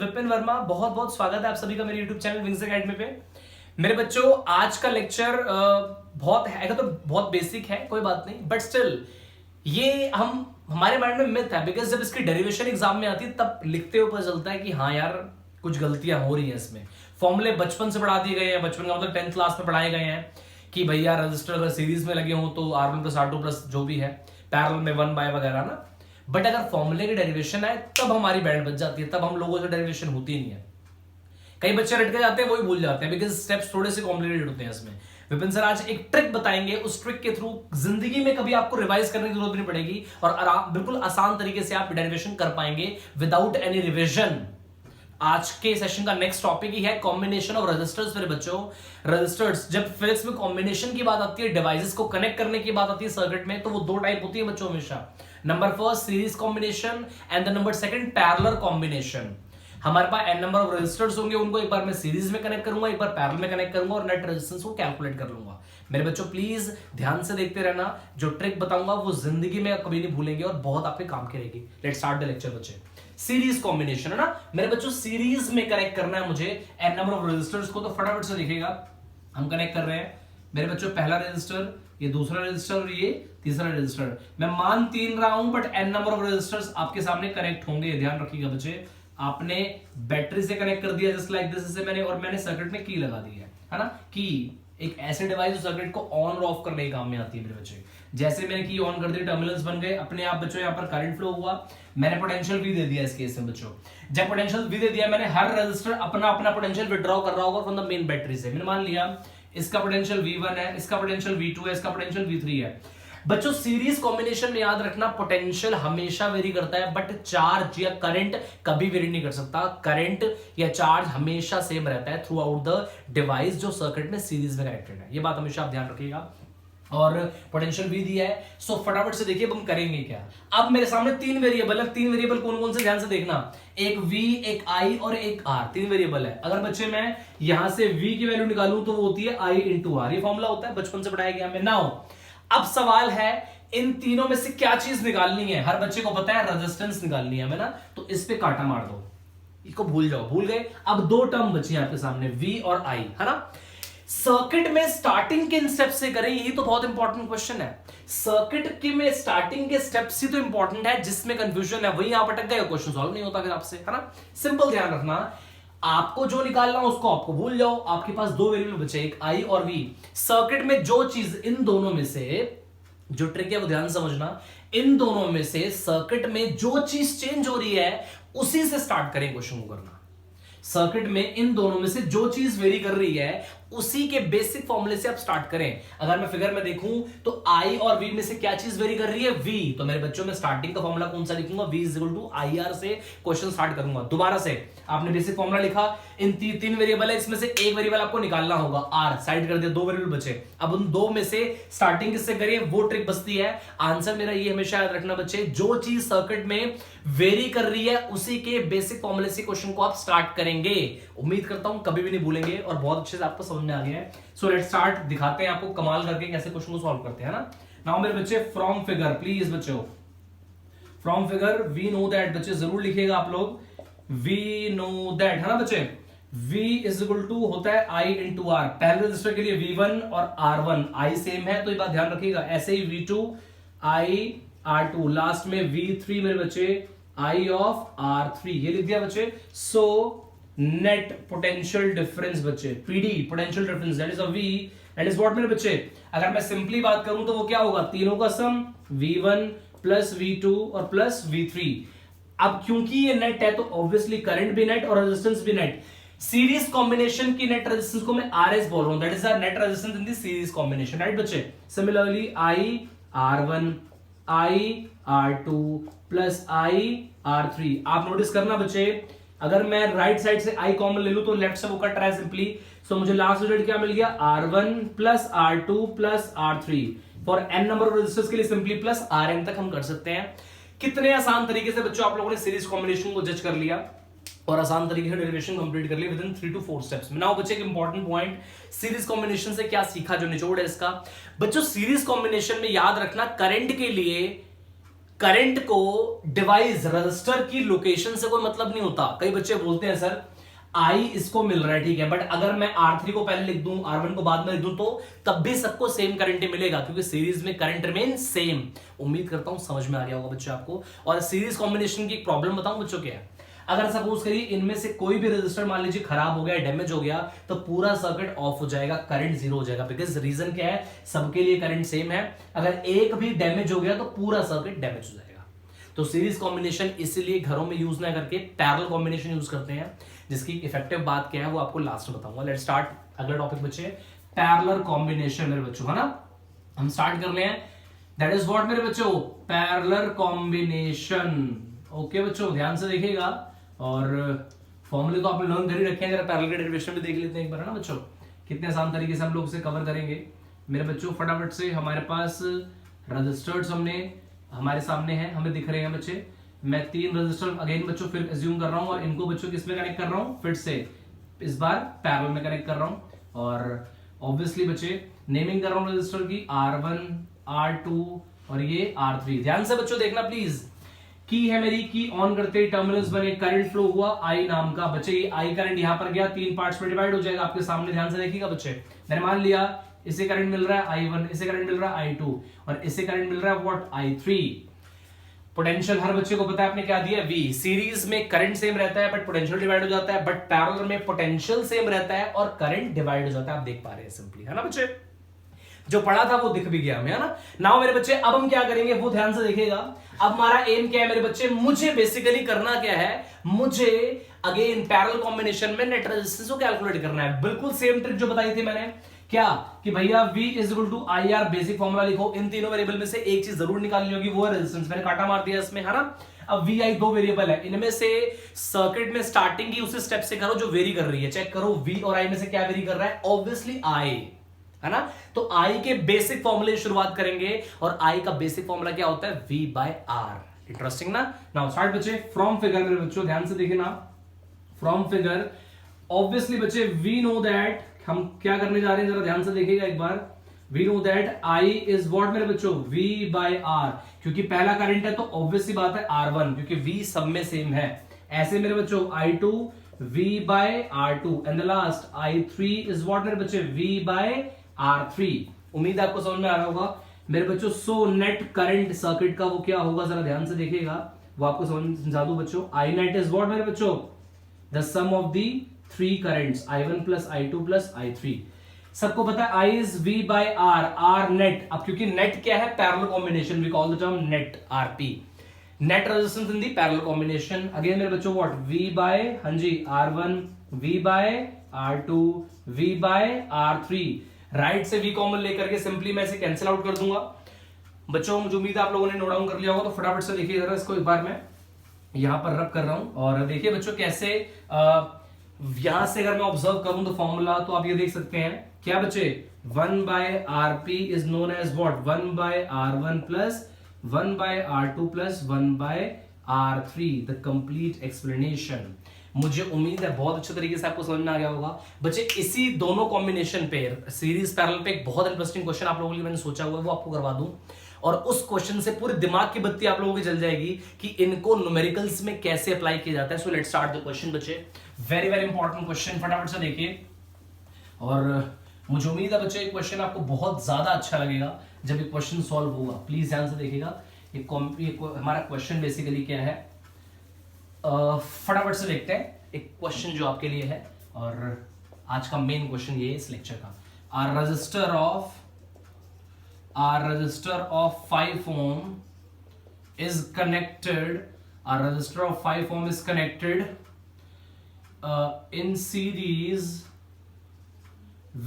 विपिन वर्मा, बहुत बहुत स्वागत है आप सभी का मेरे YouTube चैनल विंग्स एकेडमी पे। मेरे बच्चों, आज का लेक्चर बहुत है तो बहुत बेसिक है, कोई बात नहीं, बट स्टिल ये हमारे माइंड में मिथ है, बिकॉज जब इसकी डेरिवेशन एग्जाम में आती है तब लिखते हुए पता चलता है कि हाँ यार कुछ गलतियां हो रही हैं इसमें। फॉर्मूले बचपन से पढ़ा दिए गए हैं, बचपन का मतलब 10th क्लास में पढ़ाए गए हैं कि भैया रजिस्टर अगर सीरीज में लगे हो तो R1 प्लस R2 प्लस जो भी है, पैरेलल में 1 बाय वगैरह ना। बट अगर फॉर्मूले की डेरिवेशन आए तब हमारी बैंड बच जाती है, तब हम लोगों से डेरिवेशन होती नहीं है। कई बच्चे रट के जाते हैं, वही भूल जाते हैं, बिकॉज स्टेप्स थोड़े से कॉम्प्लिकेटेड होते हैं इसमें। विपिन सर आज एक ट्रिक बताएंगे, उस ट्रिक के थ्रू जिंदगी में कभी आपको रिवाइज करने की जरूरत नहीं पड़ेगी और बिल्कुल आसान तरीके से आप डेरिवेशन कर पाएंगे विदाउट एनी रिविजन। आज के सेशन का नेक्स्ट टॉपिक ही है कॉम्बिनेशन ऑफ रजिस्टर्स। मेरे बच्चों, रजिस्टर्स जब फिजिक्स में कॉम्बिनेशन की बात आती है, डिवाइसेस को कनेक्ट करने की बात आती है सर्किट में, तो वो दो टाइप होती है बच्चों हमेशा। Number first series combination and the number second parallel combination. हमारे पास n नंबर ऑफ रजिस्टर्स होंगे, उनको एक बार मैं सीरीज में कनेक्ट करूंगा, एक बार पैरेलल में कनेक्ट करूंगा और नेट रेजिस्टेंस को कैलकुलेट कर लूंगा। मेरे बच्चों प्लीज ध्यान से देखते रहना, जो ट्रिक बताऊंगा वो जिंदगी में कभी नहीं भूलेंगे और बहुत आपके काम की रहेगी। लेट्स स्टार्ट द लेक्चर बच्चे। सीरीज कॉम्बिनेशन है ना मेरे बच्चों, सीरीज में कनेक्ट करना है मुझे n नंबर ऑफ रजिस्टर्स को, तो फटाफट से लिखेगा। हम कनेक्ट कर रहे हैं मेरे बच्चों, पहला रजिस्टर, ये दूसरा रजिस्टर और ये तीसरा रजिस्टर। मैं मान 3 रहा हूं but n number of resistors आपके सामने कनेक्ट होंगे, ध्यान रखिएगा बच्चे। आपने बैटरी से कनेक्ट कर दिया जस्ट लाइक दिस, इसे मैंने और मैंने सर्किट में की लगा दी है ना। की एक ऐसे डिवाइस जो सर्किट को ऑन और ऑफ करने के काम में आती है मेरे बच्चे। जैसे मैंने की ऑन कर दी, टर्मिनल्स बन गए अपने आप बच्चों, यहाँ पर करंट फ्लो हुआ, मैंने पोटेंशियल भी दे दिया इस केस में बच्चों। जब पोटेंशियल भी दे दिया मैंने, हर रजिस्टर अपना अपना पोटेंशियल विड्रॉ कर रहा होगा फ्रॉम द मेन बैटरी से। मैंने मान लिया इसका पोटेंशियल V1 है, इसका पोटेंशियल V2 है, इसका पोटेंशियल V3 है। बच्चों सीरीज कॉम्बिनेशन में याद रखना, पोटेंशियल हमेशा वेरी करता है बट चार्ज या करंट कभी वेरी नहीं कर सकता। करंट या चार्ज हमेशा सेम रहता है थ्रू आउट द डिवाइस जो सर्किट में सीरीज में कनेक्टेड है। ये बात हमेशा आप ध्यान रखिएगा। और पोटेंशियल भी दिया है, सो फटाफट से देखिए अब हम करेंगे क्या। अब मेरे सामने 3 वेरिएबल है, 3 वेरिएबल कौन कौन से ध्यान से देखना, एक V, एक I और एक R, 3 वेरिएबल है। अगर बच्चे मैं यहां से V की वैल्यू निकालूं तो वो होती है I इंटू R, ये फॉर्मूला होता है, बचपन से पढ़ाया गया हमें। नाउ अब सवाल है इन तीनों में से क्या चीज निकालनी है। हर बच्चे को पता है रेजिस्टेंस निकालनी है हमें ना, तो इस पे कांटा मार दो, इसको भूल जाओ, भूल गए। अब 2 टर्म बची हैं आपके सामने, V और I, है ना। सर्किट में स्टार्टिंग किन स्टेप से करें, यही तो बहुत इंपॉर्टेंट क्वेश्चन है। सर्किट के में स्टार्टिंग के स्टेप्स ही तो इंपॉर्टेंट है, जिसमें कंफ्यूजन है वही आप अटक गए, क्वेश्चन सॉल्व नहीं होता फिर आपसे, है ना। सिंपल ध्यान रखना, आपको जो निकालना उसको आपको भूल जाओ। आपके पास 2 वेरिएबल बचे, एक I और V। सर्किट में जो चीज इन दोनों में से, जो ट्रिक है वो ध्यान समझना, इन दोनों में से सर्किट में जो चीज चेंज हो रही है उसी से स्टार्ट करें क्वेश्चन को करना। सर्किट में इन दोनों में से जो चीज वेरी कर रही है उसी के बेसिक फॉर्मूले से आप स्टार्ट करें। अगर मैं फिगर में देखूं तो I और V में से क्या चीज वेरी कर रही है, V। तो मेरे बच्चों में स्टार्टिंग का फॉर्मूला कौन सा लिखूंगा, V is equal to IR से क्वेश्चन स्टार्ट करूंगा। दोबारा से आपने बेसिक फॉर्मूला लिखा, इन 3 वेरिएबल है, इसमें से एक वेरिएबल आपको निकालना होगा, R साइड कर दिया, 2 वेरिएबल बचे। अब उन 2 में से स्टार्टिंग किससे करिए, वो ट्रिक बचती है। आंसर मेरा ये हमेशा याद रखना बच्चे, जो चीज सर्किट में वेरी कर रही है उसी के बेसिक फॉर्मूले से क्वेश्चन को आप स्टार्ट करेंगे। उम्मीद करता हूं कभी भी नहीं भूलेंगे और बहुत अच्छे से आपको समझ में आ गया है। सो लेट्स स्टार्ट, दिखाते हैं आपको कमाल करके कैसे क्वेश्चन को सॉल्व करते हैं ना। नाउ मेरे बच्चे फ्रॉम फिगर, प्लीज बच्चों from figure we know that, बच्चे जरूर लिखिएगा आप लोग, वी नो दैट, है ना बच्चे। V इज इक्वल टू होता है I इंटू R। पहले रजिस्टर के लिए V1 और R1 I सेम है, तो ये बात ध्यान रखिएगा। ऐसे ही V2 I R2, लास्ट में V3 मेरे बच्चे I ऑफ R3, ये लिख दिया बच्चे। सो नेट पोटेंशियल डिफरेंस बच्चे, PD potential difference, that is a V, that is what मेरे बच्चे। अगर मैं सिंपली बात करूं तो वो क्या होगा, तीनों का सम V1 प्लस V2 और प्लस V3। अब क्योंकि ये नेट है तो ऑब्वियसली करंट भी नेट और रेजिस्टेंस भी नेट। सीरीज कॉम्बिनेशन की नेट रेजिस्टेंस को मैं RS बोल रहा हूं, that is the net resistance in the series combination, right बच्चे। Similarly I R1 I R2 plus I R3। आप नोटिस करना बच्चे, अगर मैं राइट साइड से I कॉमन ले लूं तो लेफ्ट से वो कट रहा है सिंपली, सो मुझे लास्ट रिजल्ट क्या मिल गया, R1 plus R2 plus R3। For n number of resistors के लिए सिंपली प्लस Rn तक हम कर सकते हैं। कितने आसान तरीके से बच्चों आप लोगों ने सीरीज कॉम्बिनेशन को जज कर लिया और आसान तरीके से डेरिवेशन कंप्लीट कर लिया विदिन 3 to 4 स्टेप्स में। नाउ बच्चे एक इंपॉर्टेंट पॉइंट, सीरीज कॉम्बिनेशन से क्या सीखा, जो निचोड़ है इसका। बच्चों सीरीज कॉम्बिनेशन में याद रखना, करंट के लिए करंट को डिवाइस रजिस्टर की लोकेशन से कोई मतलब नहीं होता। कई बच्चे बोलते हैं सर आई इसको मिल रहा है, ठीक है, बट अगर मैं R3 को पहले लिख दूं, R1 को बाद में लिख दूं, तो तब भी सबको सेम करंट ही मिलेगा, क्योंकि सीरीज में करंट रिमेन सेम। उम्मीद करता हूं समझ में आ गया होगा बच्चों आपको। और सीरीज कॉम्बिनेशन की प्रॉब्लम बताऊं बच्चों क्या है, अगर सपोज करिए इनमें से कोई भी रजिस्टर मान लीजिए खराब हो गया, डैमेज हो गया, तो पूरा सर्किट ऑफ हो जाएगा, करंट जीरो हो जाएगा। बिकॉज रीजन क्या है, सबके लिए करंट सेम है। अगर एक भी डैमेज हो गया तो पूरा सर्किट डैमेज हो जाएगा। तो सीरीज कॉम्बिनेशन इसीलिए घरों में यूज ना करके पैरेलल कॉम्बिनेशन यूज करते हैं, जिसकी इफेक्टिव बात क्या है वो आपको लास्ट में बताऊंगा। Let's start. अगला टॉपिक बच्चे पैरेलल कॉम्बिनेशन मेरे बच्चों, है ना। हम स्टार्ट कर ले हैं, दैट इज व्हाट मेरे बच्चों, पैरेलल कॉम्बिनेशन। ओके बच्चों, ध्यान से देखिएगा, और फॉर्मूले तो आपने लर्न कर ही रखे हैं। जरा पैरेलल के डेरिवेशन भी देख लेते हैं एक बार, है ना बच्चों। कितने आसान तरीके से हम लोग इसे कवर करेंगे मेरे बच्चों। फटाफट से, हमारे पास रजिस्टर्स हमने हमारे सामने हैं, हमें दिख रहे हैं बच्चे। मैं 3 रजिस्टर अगेन बच्चों फिर एज्यूम कर रहा हूं, और इनको बच्चों किस में कनेक्ट कर रहा हूं, फिर से इस बार पैरेलल में कनेक्ट कर रहा हूं। और ऑब्वियसली बच्चे नेमिंग कर रहा हूं रजिस्टर की, R1, R2 और ये R3। ध्यान से बच्चों देखना प्लीज। की है मेरी, की ऑन करते ही टर्मिनल्स बने, करंट फ्लो हुआ I नाम का। बच्चे ये I करंट यहां पर गया, 3 पार्ट्स में डिवाइड हो जाएगा आपके सामने। ध्यान से देखिएगा बच्चे, मैंने मान लिया इसे करंट मिल रहा है I1, इसे करंट मिल रहा है I2 और इसे करंट मिल रहा है व्हाट, I3। पोटेंशियल हर बच्चे को पता है आपने क्या दिया, V। सीरीज में करंट सेम रहता है बट पोटेंशियल डिवाइड हो जाता है, बट पैरेलल में पोटेंशियल सेम रहता है और करंट डिवाइड हो जाता है। आप देख पा रहे हैं सिंपली, है ना बच्चे। जो पढ़ा था वो दिख भी गया हमें, है ना। नाउ मेरे बच्चे अब हम क्या करेंगे वो ध्यान से देखिएगा। अब हमारा एम क्या है मेरे बच्चे, मुझे बेसिकली करना क्या है, मुझे अगेन पैरेलल कॉम्बिनेशन में नेट रेजिस्टेंस को कैलकुलेट करना है। बिल्कुल सेम ट्रिक जो बताई थी मैंने, क्या कि भैया V is equal to I R, basic formula लिखो। इन तीनों वेरिएबल में से एक चीज जरूर निकालनी होगी, वो है रेजिस्टेंस। मैंने काटा मार दिया इसमें, है ना। अब Vi 2 वेरिएबल है, इनमें से सर्किट में स्टार्टिंग की उसी स्टेप से करो जो वेरी कर रही है। चेक करो V और I में से क्या वेरी कर रहा है, ऑब्वियसली I, है ना। तो I के बेसिक फॉर्मूले शुरुआत करेंगे, और I का बेसिक फॉर्मूला क्या होता है, V बाय R। इंटरेस्टिंग ना। नाउ स्टार्ट बच्चे फ्रॉम फिगर। मेरे बच्चों ध्यान से देखिए ना, फ्रॉम फिगर ऑब्वियसली बच्चे वी नो दैट, हम क्या करने जा रहे हैं जरा ध्यान से देखिएगा एक बार। We know that I is what मेरे बच्चों, V बाय R। क्योंकि पहला करंट है तो ऑब्वियसली बात है R1, क्योंकि V सब में सेम है। ऐसे मेरे बच्चों I2 V by R2 and the last I3 is what मेरे बच्चे, V बाय R3। उम्मीद है आपको समझ में आ रहा होगा मेरे बच्चों। सो नेट करंट सर्किट का वो क्या होगा, जरा ध्यान से देखिएगा, वो आपको समझा दूं बच्चों। I नेट इज व्हाट मेरे बच्चों, the sum of the 3 currents, I1 plus I2 plus I3। सबको पता है I is V by R, R net. अब क्योंकि नेट क्या है, parallel combination, we call the term net, RP, net resistance in the parallel combination. Again मेरे बच्चों what, V by, हाँ जी, R1, V by R2, V by R3। Right से V common लेकर के सिंपली मैं इसे कैंसिल आउट कर दूंगा। बच्चों मुझे उम्मीद है आप लोगों ने नोट डाउन कर लिया होगा, तो फटाफट से देखिए जरा इसको एक बार। मैं यहां पर रब कर रहा हूं, और देखिए बच्चों कैसे यहां से अगर मैं ऑब्जर्व करूं तो फॉर्मूला, तो आप ये देख सकते हैं क्या बच्चे, 1 by RP is known as what, 1 by R1 plus 1 by R2 plus 1 by R3, the complete explanation. मुझे उम्मीद है बहुत अच्छे तरीके से आपको समझ में आ गया होगा बच्चे। इसी दोनों कॉम्बिनेशन पे, सीरीज पैरेलल पे एक बहुत इंटरेस्टिंग क्वेश्चन आप लोगों के लिए मैंने सोचा हुआ है, वो आपको करवा दूं, और उस क्वेश्चन से पूरे दिमाग की बत्ती आप लोगों की जल जाएगी कि इनको न्यूमेरिकल्स में कैसे अप्लाई किया जाता है। So let's start the question बच्चे, वेरी वेरी इंपॉर्टेंट क्वेश्चन, फटाफट से देखिए। और मुझे उम्मीद है बच्चे क्वेश्चन आपको बहुत ज्यादा अच्छा लगेगा जब ये क्वेश्चन सॉल्व होगा। प्लीज ध्यान से देखिएगा। ये हमारा क्वेश्चन बेसिकली क्या है, फटाफट से देखते हैं एक क्वेश्चन जो आपके लिए है, और आज का मेन क्वेश्चन ये है इस लेक्चर का। A resistor of 5 ohm is connected, a resistor of 5 ohm is connected in series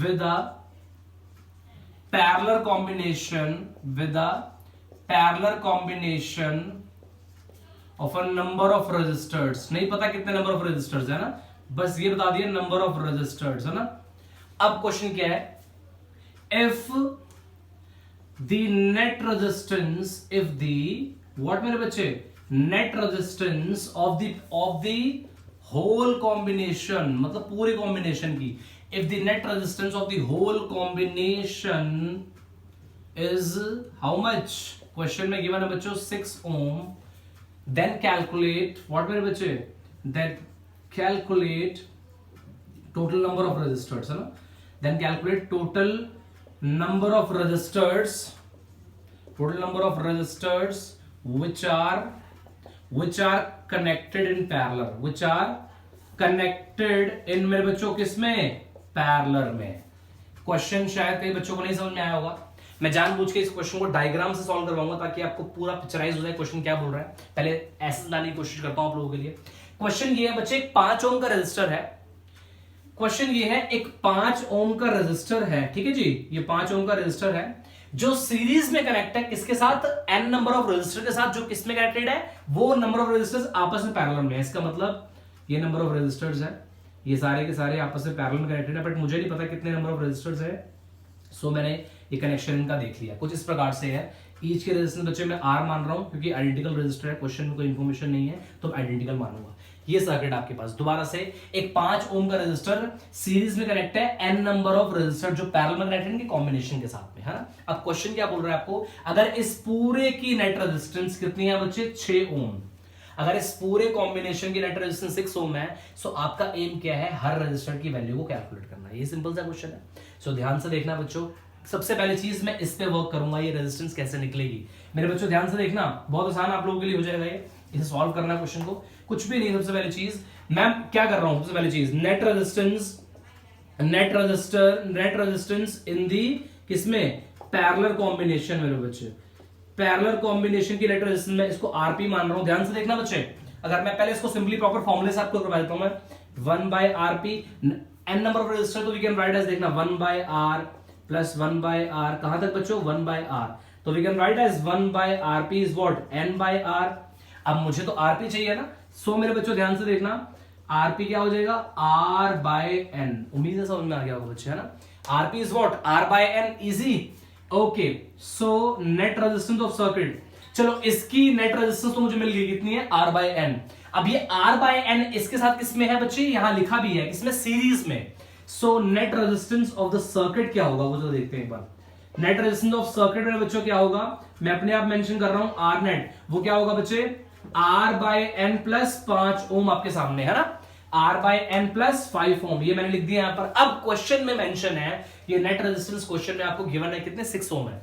with a parallel combination of a number of resistors। नहीं पता कितने नंबर ऑफ रेजिस्टर्स है ना, बस ये बता दिया नंबर ऑफ रेजिस्टर्स, है ना। अब क्वेश्चन क्या है, if the net resistance, if the what मेरे बच्चे, net resistance of the whole combination, मतलब पूरे combination की, if the net resistance of the whole combination is how much, question में गिवन है बच्चों 6 ओम, देन कैलकुलेट व्हाट मेरे बच्चे, then calculate total number of resistors, है ना, then calculate total number of resistors, total number of resistors which are connected in parallel, which are connected in मेरे बच्चों किसमें, पैरेलल में। क्वेश्चन शायद कई बच्चों को नहीं समझ में आया होगा, मैं जानबूझ के इस क्वेश्चन को डायग्राम से सॉल्व करवाऊंगा ताकि आपको पूरा पिक्चराइज हो जाए क्वेश्चन क्या बोल रहा है। पहले ऐसे लाने की कोशिश करता हूं आप लोगों के लिए। क्वेश्चन ये है बच्चे, एक 5 ओम का रेजिस्टर है। क्वेश्चन ये है, एक 5 ओम का रेजिस्टर है, ठीक है जी, ये 5 ओम का रेजिस्टर है जो सीरीज में कनेक्ट है किसके साथ, n नंबर ऑफ रेजिस्टर के साथ, जो किसमें कनेक्टेड है, वो नंबर ऑफ रेजिस्टर्स आपस में पैरेलल में है। इसका मतलब ये नंबर ऑफ रेजिस्टर्स है, ये सारे के सारे आपस में पैरेलल में कनेक्टेड है, बट मुझे नहीं पता कितने नंबर ऑफ रेजिस्टर्स है। सो मैंने ये कनेक्शन इनका देख लिया, कुछ इस प्रकार से है। ईच के रेजिस्टेंस बच्चे मैं R मान रहा हूं क्योंकि आइडेंटिकल रेजिस्टर है, क्वेश्चन में कोई इंफॉर्मेशन नहीं है तो आइडेंटिकल मानूंगा। ये सर्किट आपके पास दोबारा से, एक 5 ओम का रेजिस्टर सीरीज में कनेक्ट है n नंबर ऑफ रेजिस्टर जो पैरेलल में कनेक्टेड है कॉम्बिनेशन के साथ में, है ना। अब क्वेश्चन क्या बोल रहा है आपको, अगर इस पूरे की नेट रेजिस्टेंस कितनी है बच्चे, 6 ओम, अगर इस पूरे कॉम्बिनेशन की नेट रेजिस्टेंस 6 ओम है, सो आपका एम क्या है, हर रेजिस्टर की वैल्यू को कैलकुलेट करना है। ये सिंपल सा क्वेश्चन है। सो ध्यान से देखना बच्चों, सबसे पहली चीज मैं इस पे वर्क करूंगा, ये रेजिस्टेंस कैसे निकलेगी। मेरे बच्चों ध्यान से देखना, बहुत आसान आप लोगों के लिए हो जाएगा ये, इसे सॉल्व करना क्वेश्चन को, कुछ भी नहीं। सबसे पहली चीज मैं क्या कर रहा हूं, सबसे पहली चीज नेट रेजिस्टेंस इन दी किसमें, पैरेलल कॉम्बिनेशन। मेरे बच्चे पैरेलल कॉम्बिनेशन की नेट रेजिस्टेंस में इसको आरपी मान रहा हूं। ध्यान से देखना बच्चे, अगर मैं पहले इसको सिंपली प्रॉपर फॉर्मूले से आपको करवा देता हूं, मैं 1 by RP, n number of resistor तो वी कैन राइट एज, देखना 1 by R plus 1 by R, कहां तक बच्चों, 1 बाय आर, तो we can write as 1 by RP is what, n by R. अब मुझे तो आरपी चाहिए ना, सो मेरे बच्चों ध्यान से देखना, आरपी क्या हो जाएगा, आर बाय एन। उम्मीद है समझ में आ गया होगा बच्चे, है ना। RP is what, R by n, easy. Okay, so net resistance of circuit, चलो इसकी नेट रेजिस्टेंस तो मुझे मिल गई, कितनी है, आर बाय एन। अब ये आर बाय एन इसके साथ किसमें है बच्चे, यहां लिखा भी है किसमें, सीरीज में। सो net resistance of the circuit क्या होगा वो तो देखते हैं एक बार। नेट रेजिस्टेंस ऑफ सर्किट में बच्चों क्या होगा, मैं अपने आप मेंशन कर रहा हूं, आर नेट, वो क्या होगा बच्चे, आर बाय एन प्लस 5 ओम आपके सामने, है ना, आर बाय एन प्लस 5 ओम, ये मैंने लिख दिया यहां पर। अब क्वेश्चन में मेंशन है, ये नेट रेजिस्टेंस क्वेश्चन में आपको गिवन है कितने, 6 ओम है।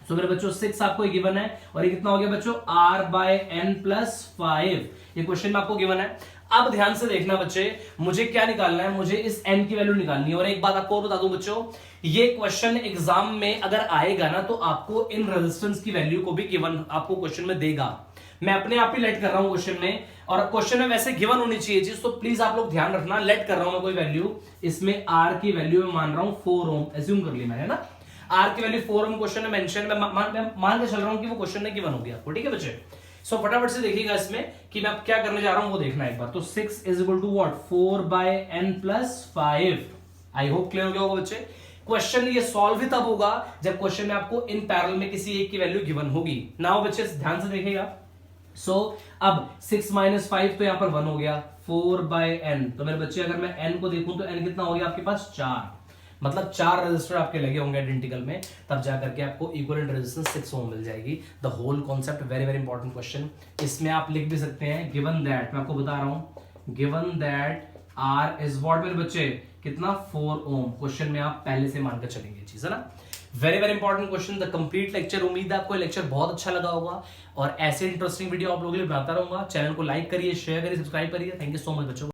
तो मेरे बच्चों 6 आपको गिवन है, और ये कितना हो गया बच्चों, आर बाय एन प्लस 5, ये क्वेश्चन में आपको गिवन है। अब ध्यान से देखना बच्चे, मुझे क्या निकालना है, मुझे इस n की वैल्यू निकालनी है। और एक बात आपको बता दूं बच्चों, ये क्वेश्चन एग्जाम में अगर आएगा ना, तो आपको इन रेजिस्टेंस की वैल्यू को भी गिवन आपको क्वेश्चन में देगा। मैं अपने आप ही लेट कर रहा हूं क्वेश्चन में, और क्वेश्चन में वैसे गिवन होनी चाहिए चीज, तो प्लीज आप लोग ध्यान रखना, लेट कर रहा हूं मैं कोई वैल्यू, इसमें r की वैल्यू में मान रहा हूं 4 ओम, एज्यूम कर ली मैंने ना, r की वैल्यू 4 ओम क्वेश्चन में मेंशन, मैं मान के चल रहा हूं कि वो क्वेश्चन में गिवन हो गया आपको, ठीक है बच्चे। सो फटाफट से देखिएगा इसमें कि मैं क्या करने जा रहा हूं वो देखना एक बार। तो 6 is equal to what, 4 by n plus 5। I hope clear हो गया होगा बच्चे। क्वेश्चन ये सॉल्व ही तब होगा जब क्वेश्चन में आपको इन पैरेलल में किसी एक की वैल्यू गिवन होगी। नाउ बच्चे ध्यान से देखिएगा, सो अब 6 माइनस 5 तो यहां पर 1 हो गया, 4 बाय n, तो मेरे बच्चे अगर मैं n को देखूं तो n कितना हो गया आपके पास, 4, मतलब 4 रेजिस्टर आपके लगे होंगे आइडेंटिकल में, तब जाकर के आपको इक्विवेलेंट रेजिस्टेंस 6 ओम मिल जाएगी। The whole concept very very important question. इसमें आप लिख भी सकते हैं, गिवन दैट, मैं आपको बता रहा हूं, given that R is what मेरे बच्चे, कितना, 4 ओम। क्वेश्चन में आप पहले से मानकर चलेंगे चीज, है ना। Very very important question, the complete lecture. उम्मीद है आपको लेक्चर बहुत अच्छा लगा होगा, और ऐसे इंटरेस्टिंग वीडियो आप लोगों के लिए बनाता रहूंगा। चैनल को लाइक करिए, शेयर करिए, सब्सक्राइब करिए। थैंक यू सो मच बच्चों।